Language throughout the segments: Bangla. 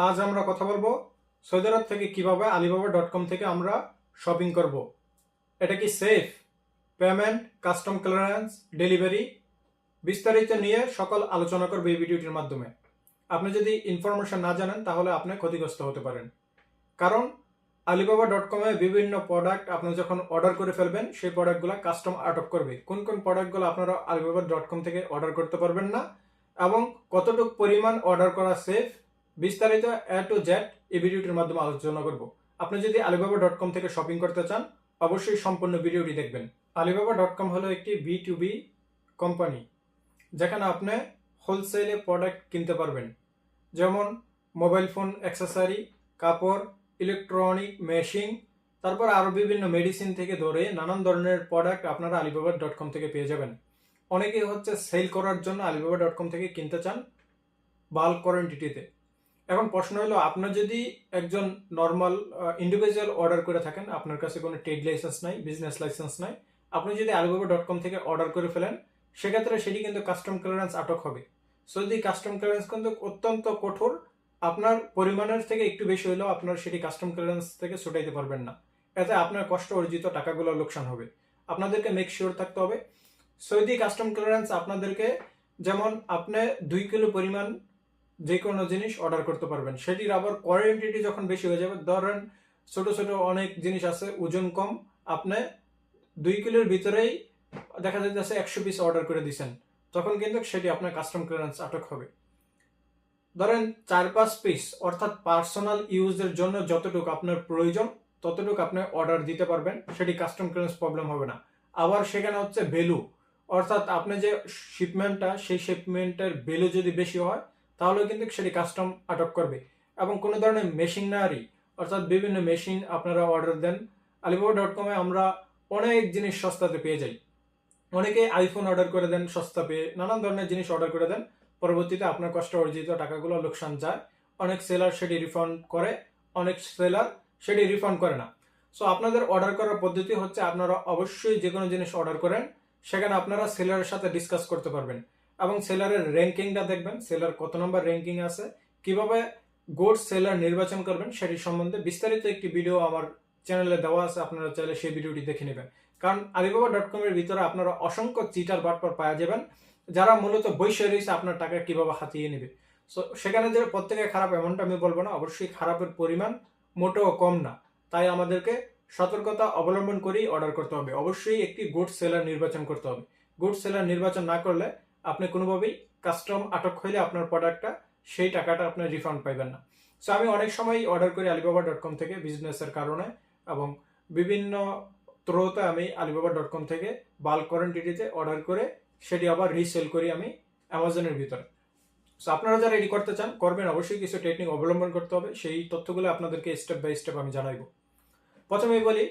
আজ আমরা কথা বলবো সৌদি আরব থেকে কিভাবে alibaba.com থেকে আমরা শপিং করব। এটা কি safe, payment, custom clearance, delivery বিস্তারিত নিয়ে সকল আলোচনা করব এই ভিডিওটির মাধ্যমে। আপনি যদি ইনফরমেশন না জানেন তাহলে আপনি ক্ষতিগ্রস্ত হতে পারেন। কারণ alibaba.com এ বিভিন্ন প্রোডাক্ট আপনি যখন অর্ডার করে ফেলবেন সেই প্রোডাক্টগুলো কাস্টম আটক করবে। কোন কোন প্রোডাক্টগুলো আপনারা alibaba.com থেকে অর্ডার করতে পারবেন না এবং কতটুকু পরিমাণ অর্ডার করা সেফ, বিস্তারিত এ টু জেড এই ভিডিওটির মাধ্যমে আলোচনা করব। আপনি যদি alibaba.com থেকে শপিং করতে চান অবশ্যই সম্পূর্ণ ভিডিওটি দেখবেন। alibaba.com হলো একটি B2B কোম্পানি, যেখানে আপনি হোলসেলে প্রোডাক্ট কিনতে পারবেন, যেমন মোবাইল ফোন অ্যাক্সেসরি, কাপড়, ইলেকট্রনিক মেশিন, তারপর আরও বিভিন্ন মেডিসিন থেকে ধরে নানান ধরনের প্রোডাক্ট আপনারা alibaba.com থেকে পেয়ে যাবেন। অনেকেই সেল করার জন্য alibaba.com থেকে কিনতে চান বাল্ক কোয়ান্টিটিতে। এখন প্রশ্ন হলো, আপনার যদি একজন নর্মাল ইন্ডিভিজুয়াল অর্ডার করে থাকেন, আপনার কাছে কোনো ট্রেড লাইসেন্স নাই, বিজনেস লাইসেন্স নাই, আপনি যদি alibaba.com থেকে অর্ডার করে ফেলেন সেক্ষেত্রে সেটি কিন্তু কাস্টম ক্লিয়ারেন্স আটক হবে। সৌদি কাস্টম ক্লিয়ারেন্স কিন্তু অত্যন্ত কঠোর। আপনার পরিমাণের থেকে একটু বেশি হলেও আপনার সেটি কাস্টম ক্লিয়ারেন্স থেকে ছুটাইতে পারবেন না। এতে আপনার কষ্ট অর্জিত টাকাগুলো লোকসান হবে। আপনাদেরকে মেক শিওর থাকতে হবে সৌদি কাস্টম ক্লিয়ারেন্স আপনাদেরকে, যেমন আপনি 2 কিলো পরিমাণ যে কোনো জিনিস অর্ডার করতে পারবেন, সেটির আবার কোয়ান্টিটি যখন বেশি হয়ে যাবে, ধরেন ছোট ছোট অনেক জিনিস আছে ওজন কম, আপনি 2 কিলোর ভিতরেই দেখা যাচ্ছে 100 পিস অর্ডার করে দিচ্ছেন, তখন কিন্তু সেটি আপনার কাস্টম ক্লিয়ারেন্স আটক হবে। ধরেন 4-5 পিস, অর্থাৎ পার্সোনাল ইউজের জন্য যতটুকু আপনার প্রয়োজন ততটুকু আপনি অর্ডার দিতে পারবেন, সেটি কাস্টম ক্লিয়ারেন্স প্রবলেম হবে না। আবার সেখানে ভ্যালু, অর্থাৎ আপনি যে শিপমেন্টটা, সেই শিপমেন্টের ভ্যালু যদি বেশি হয় তাহলে কিন্তু সেটি কাস্টম আটক করবে। এবং কোনো ধরনের মেশিনারি, অর্থাৎ বিভিন্ন মেশিন আপনারা অর্ডার দেন alibaba.com এ, আমরা অনেক জিনিস সস্তাতে পেয়ে যাই। অনেকে আইফোন অর্ডার করে দেন সস্তা পেয়ে, নানান ধরনের জিনিস অর্ডার করে দেন, পরবর্তীতে আপনার কষ্ট অর্জিত টাকাগুলো লোকসান যায়। অনেক সেলার সেটি রিফান্ড করে, অনেক সেলার সেটি রিফান্ড করে না। সো আপনাদের অর্ডার করার পদ্ধতি আপনারা অবশ্যই যে কোনো জিনিস অর্ডার করেন সেখানে আপনারা সেলারের সাথে ডিসকাস করতে পারবেন এবং সেলারের র্যাঙ্কিংটা দেখবেন, সেলার কত নম্বর র্যাঙ্কিং আছে, কিভাবে গুড সেলার নির্বাচন করবেন সেটি সম্বন্ধে বিস্তারিত একটি ভিডিও আমার চ্যানেলে দেওয়া আছে, আপনারা চাইলে সেই ভিডিওটি দেখে নেবেন। কারণ alibaba.com এর ভিতরে আপনারা অসংখ্য চিটার বাটপার পাওয়া যাবেন, যারা মূলত বসে রয়েছে আপনার টাকা কিভাবে হাতিয়ে নেবে। সো সেখানে যে প্রত্যেকে খারাপ এমনটা আমি বলবো না, অবশ্যই খারাপের পরিমাণ মোটেও কম না। তাই আমাদেরকে সতর্কতা অবলম্বন করেই অর্ডার করতে হবে। অবশ্যই একটি গুড সেলার নির্বাচন করতে হবে। গুড সেলার নির্বাচন না করলে আপনি কোনোভাবেই কাস্টম আটক হইলে আপনার প্রোডাক্টটা, সেই টাকাটা আপনি রিফান্ড পাইবেন না। সো আমি অনেক সময় অর্ডার করি alibaba.com থেকে বিজনেসের কারণে, এবং বিভিন্ন থ্রোতে আমি alibaba.com থেকে বাল্ক কোয়ান্টিটিতে অর্ডার করে সেটি আবার রিসেল করি আমি অ্যামাজনের ভিতরে। সো আপনারা যারা এটি করতে চান করবেন, অবশ্যই কিছু টেকনিক অবলম্বন করতে হবে, সেই তথ্যগুলো আপনাদেরকে স্টেপ বাই স্টেপ আমি জানাইব। প্রথমেই বলি,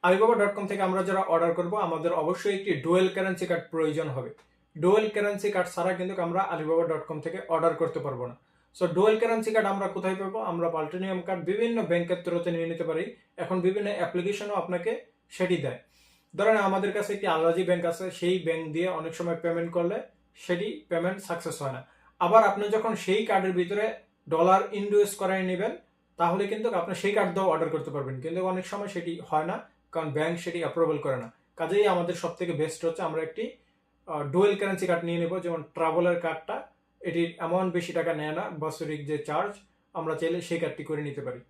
alibaba.com থেকে আমরা যারা অর্ডার করব আমাদের অবশ্যই একটি ডুয়েল কারেন্সি কার্ড প্রয়োজন হবে। ডুয়েল কারেন্সি কার্ড ছাড়া কিন্তু আমরা alibaba.com থেকে অর্ডার করতে পারবো না। সো ডুয়েল কারেন্সি কার্ড আমরা কোথায় পাবো? আমরা প্লাটিনাম কার্ড বিভিন্ন ব্যাংকের থ্রুতে নিয়ে নিতে পারি। এখন বিভিন্ন অ্যাপ্লিকেশনও আপনাকে সেটি দেয়। ধরেন আমাদের কাছে একটি আলরাজি ব্যাংক আছে, সেই ব্যাংক দিয়ে অনেক সময় পেমেন্ট করলে সেটি পেমেন্ট সাকসেস হয় না। আবার আপনি যখন সেই কার্ডের ভিতরে ডলার ইনভেস্ট করাই নেবেন তাহলে কিন্তু আপনি সেই কার্ড দিয়েও অর্ডার করতে পারবেন, কিন্তু অনেক সময় সেটি হয় না, কারণ ব্যাংক সেটি অ্যাপ্রুভাল করে না। কাজেই আমাদের সব থেকে বেস্ট হচ্ছে আমরা একটি ডুয়েল কারেন্সি কার্ড নিয়ে নেব। যেমন ট্রাভেলের কার্ডটা, এটির এমন বেশি টাকা নেয় না, বাৎসরিক যে চার্জ, আমরা চাইলে সেই কার্ডটি করে নিতে পারি।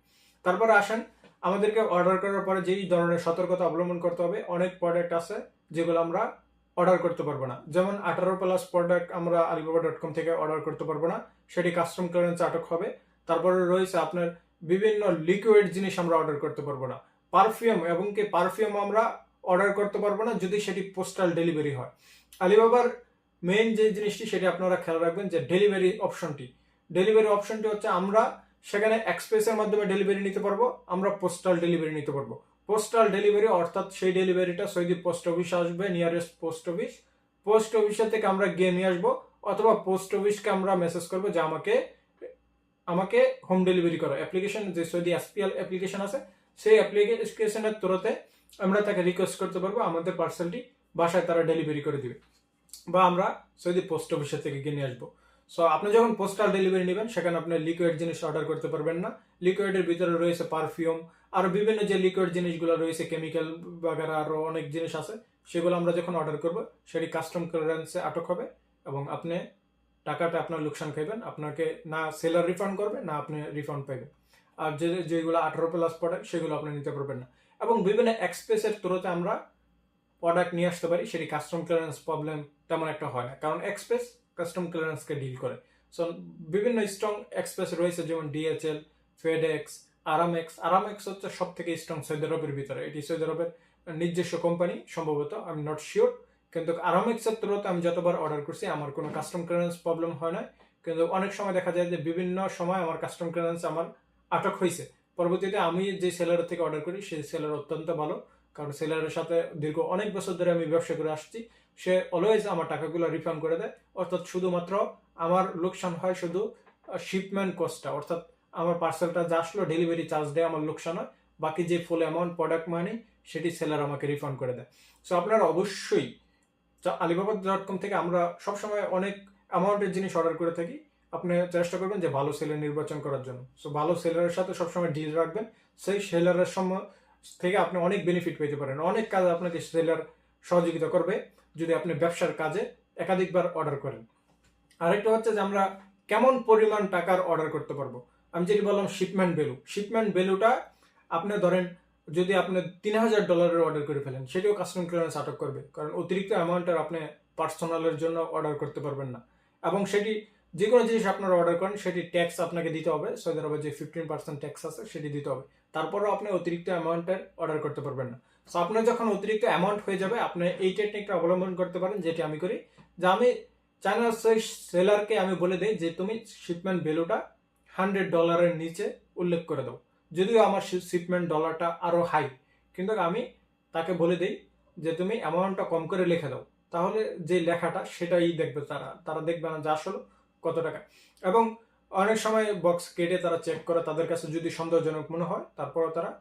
তারপরে আসেন, আমাদেরকে অর্ডার করার পরে যেই ধরনের সতর্কতা অবলম্বন করতে হবে, অনেক প্রোডাক্ট আছে যেগুলো আমরা অর্ডার করতে পারবো না। যেমন 18+ প্রোডাক্ট আমরা alibaba.com থেকে অর্ডার করতে পারবো না, সেটি কাস্টম ক্লিয়ারেন্স আটক হবে। তারপরে রয়েছে আপনার বিভিন্ন লিকুইড জিনিস আমরা অর্ডার করতে পারবো না, পারফিউম, এবং কি পারফিউম আমরা অর্ডার করতে পারবো না যদি সেটি পোস্টাল ডেলিভারি হয়। আলিবাবার মেইন যে জিনিসটি সেটি আপনারা খেয়াল রাখবেন, যে ডেলিভারি অপশনটি আমরা সেখানে এক্সপ্রেসের মাধ্যমে ডেলিভারি নিতে পারবো, আমরা পোস্টাল ডেলিভারি নিতে পারবো। পোস্টাল ডেলিভারি অর্থাৎ সেই ডেলিভারিটা সৌদি পোস্ট অফিস আসবে, নিয়ারেস্ট পোস্ট অফিসের থেকে আমরা গিয়ে নিয়ে আসবো, অথবা পোস্ট অফিসকে আমরা মেসেজ করবো যে আমাকে হোম ডেলিভারি করো। অ্যাপ্লিকেশন, যে সৌদি এসপিএল অ্যাপ্লিকেশন আছে, সেই অ্যাপ্লিকেশনের থ্রুতে আমরা তাকে রিকোয়েস্ট করতে পারবো আমাদের পার্সেলটি বাসায় তারা ডেলিভারি করে দিবে, বা আমরা সৌদি পোস্ট অফিসের থেকে কিনে আসবো। সো আপনি যখন পোস্টাল ডেলিভারি নেবেন সেখানে আপনি লিকুইড জিনিস অর্ডার করতে পারবেন না। লিকুইডের ভিতরে রয়েছে পারফিউম, আর বিভিন্ন যে লিকুইড জিনিসগুলো রয়েছে, কেমিক্যাল বাগেরা আরও অনেক জিনিস আছে, সেগুলো আমরা যখন অর্ডার করব সেটি কাস্টম ক্লিয়ারেন্সে আটক হবে এবং আপনি টাকাটা আপনার লোকসান খাইবেন। আপনাকে না সেলার রিফান্ড করবে, না আপনি রিফান্ড পাইবেন। আর যেগুলো 18+ প্রোডাক্ট সেগুলো আপনি নিতে পারবেন না। এবং বিভিন্ন এক্সপ্রেসের থ্রুতে আমরা প্রোডাক্ট নিয়ে আসতে পারি, সেটি কাস্টম ক্লিয়ারেন্স প্রবলেম তেমন একটা হয় না, কারণ এক্সপ্রেস কাস্টম ক্লিয়ারেন্সকে ডিল করে। সো বিভিন্ন স্ট্রং এক্সপ্রেস রয়েছে, যেমন ডিএচএল, ফেডেক্স, আরামেক্স। আরামেক্স হচ্ছে সব থেকে স্ট্রং সৌদি আরবের ভিতরে, এটি সৌদি আরবের নিজস্ব কোম্পানি সম্ভবত, আই এম নট শিওর। কিন্তু আরামেক্সের থ্রুতে আমি যতবার অর্ডার করছি আমার কোনো কাস্টম ক্লিয়ারেন্স প্রবলেম হয় না। কিন্তু অনেক সময় দেখা যায় যে বিভিন্ন সময় আমার কাস্টম ক্লিয়ারেন্স আমার আটক হয়েছে। পরবর্তীতে আমি যে সেলার থেকে অর্ডার করি সেই সেলার অত্যন্ত ভালো, কারণ সেলারের সাথে দীর্ঘ অনেক বছর ধরে আমি ব্যবসা করে আসছি। সে অলওয়েজ আমার টাকাগুলো রিফান্ড করে দেয়। অর্থাৎ শুধুমাত্র আমার লোকসান হয় শুধু শিপমেন্ট কস্টটা, অর্থাৎ আমার পার্সেলটা যা আসলো ডেলিভারি চার্জ দেয় আমার লোকসান হয়, বাকি যে ফুল অ্যামাউন্ট প্রোডাক্ট মানি সেটি সেলার আমাকে রিফান্ড করে দেয়। সো আপনারা অবশ্যই alibaba.com থেকে আমরা সবসময় অনেক অ্যামাউন্টের জিনিস অর্ডার করে থাকি। আপনি চেষ্টা করবেন যে ভালো সেলার নির্বাচন করার জন্য। সো ভালো সেলারের সাথে সবসময় ডিল রাখবেন, সেই সেলারের সময় থেকে আপনি অনেক বেনিফিট পেতে পারেন। অনেক কাজে আপনাকে সেলার সহযোগিতা করবে যদি আপনি ব্যবসার কাজে একাধিকবার অর্ডার করেন। আরেকটা হচ্ছে যে আমরা কেমন পরিমাণ টাকার অর্ডার করতে পারবো। আমি যেটি বললাম শিপমেন্ট ভ্যালু, শিপমেন্ট ভ্যালুটা আপনি ধরেন যদি আপনি $3000 অর্ডার করে ফেলেন, সেটিও কাস্টম ক্লিয়ারেন্স আটক করবে, কারণ অতিরিক্ত অ্যামাউন্টের আপনি পার্সোনালের জন্য অর্ডার করতে পারবেন না। এবং সেটি যে কোনো জিনিস আপনারা অর্ডার করেন সেটি ট্যাক্স আপনাকে দিতে হবে, সৌদি আরবে যে 15% ট্যাক্স আছে সেটি দিতে হবে। তারপরেও আপনি অতিরিক্ত অ্যামাউন্টের অর্ডার করতে পারবেন না। সো আপনার যখন অতিরিক্ত অ্যামাউন্ট হয়ে যাবে, আপনি এই টেকনিকটা অবলম্বন করতে পারেন, যেটি আমি করি। যে আমি চায়নার সেই সেলারকে আমি বলে দিই যে তুমি শিপমেন্ট ভ্যালুটা $100 নিচে উল্লেখ করে দাও। যদিও আমার শিপমেন্ট ডলারটা আরো হাই, কিন্তু আমি তাকে বলে দিই যে তুমি অ্যামাউন্টটা কম করে লিখে দাও, তাহলে যে লেখাটা সেটাই দেখবে তারা দেখবে না যে আসলে কত টাকা। এবং অনেক সময় বক্স কেটে তারা চেক করে, তাদের কাছে যদি সন্দেহজনক মনে হয় তারপরও তারা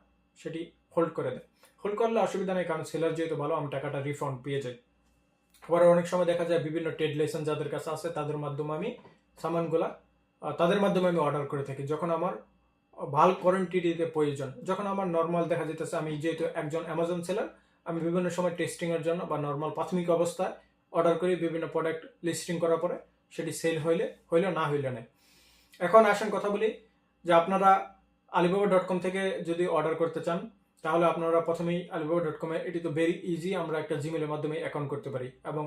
সেটি হোল্ড করে দেয়। হোল্ড করলে অসুবিধা নেই, কারণ সেলার যেহেতু ভালো আমি টাকাটা রিফান্ড পেয়ে যাই। আবার অনেক সময় দেখা যায় বিভিন্ন ট্রেড লাইসেন্স যাদের কাছে আছে তাদের মাধ্যমে আমি সামানগুলা তাদের মাধ্যমে আমি অর্ডার করে থাকি, যখন আমার ভাল কোয়ান্টিটিতে প্রয়োজন। যখন আমার নর্মাল দেখা যেতেছে, আমি যেহেতু একজন অ্যামাজন সেলার, আমি বিভিন্ন সময় টেস্টিং এর জন্য বা নর্মাল প্রাথমিক অবস্থায় অর্ডার করি, বিভিন্ন প্রোডাক্ট লিস্টিং করার পরে সেটি সেল হইলে না হইলে নেই। এখন আসেন কথা বলি যে আপনারা alibaba.com থেকে যদি অর্ডার করতে চান, তাহলে আপনারা প্রথমেই alibaba.com এ এটি তো ভেরি ইজি, আমরা একটা জিমেলের মাধ্যমে অ্যাকাউন্ট করতে পারি। এবং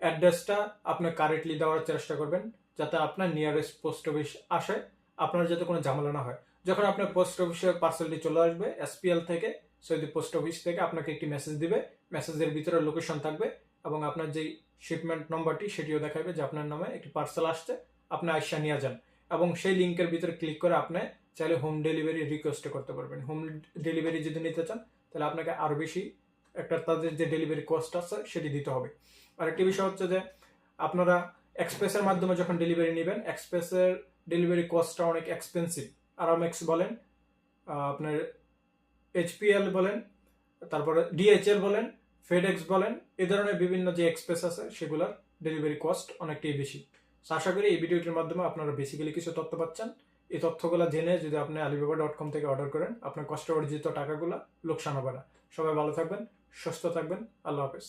অ্যাড্রেসটা আপনি কারেক্টলি দেওয়ার চেষ্টা করবেন, যাতে আপনার নিয়ারেস্ট পোস্ট অফিস আসে, আপনার যাতে কোনো ঝামেলা না হয়। যখন আপনার পোস্ট অফিসে পার্সেলটি চলে আসবে এসপিএল থেকে, সৌদি পোস্ট অফিস থেকে আপনাকে একটি মেসেজ দিবে, মেসেজের ভিতরে লোকেশন থাকবে এবং আপনার যেই শিপমেন্ট নম্বরটি সেটিও দেখাবে যে আপনার নামে একটি পার্সেল আসছে, আপনি আইসা নিয়ে যান। এবং সেই লিঙ্কের ভিতরে ক্লিক করে আপনি চাইলে হোম ডেলিভারি রিকোয়েস্ট করতে পারবেন। হোম ডেলিভারি যদি নিতে চান তাহলে আপনাকে আরও বেশি একটা তাদের যে ডেলিভারি কস্ট আছে সেটি দিতে হবে। আর একটি বিষয় হচ্ছে যে আপনারা এক্সপ্রেসের মাধ্যমে যখন ডেলিভারি নেবেন, এক্সপ্রেসের ডেলিভারি কস্টটা অনেক এক্সপেন্সিভ। আরামেক্স বলেন, আপনার এইচপিএল বলেন, তারপরে ডিএচএল বলেন, ফেডেক্স বলেন, এই ধরনের বিভিন্ন যে এক্সপ্রেস আছে সেগুলোর ডেলিভারি কস্ট অনেকটাই বেশি। আশা করি এই ভিডিওটির মাধ্যমে আপনারা বেসিক্যালি কিছু তথ্য পাচ্ছেন। এই তথ্যগুলো জেনে যদি আপনি alibaba.com থেকে অর্ডার করেন, আপনার কষ্ট অর্জিত টাকাগুলো লোকসান হবে না। সবাই ভালো থাকবেন, সুস্থ থাকবেন, আল্লাহ হাফেজ।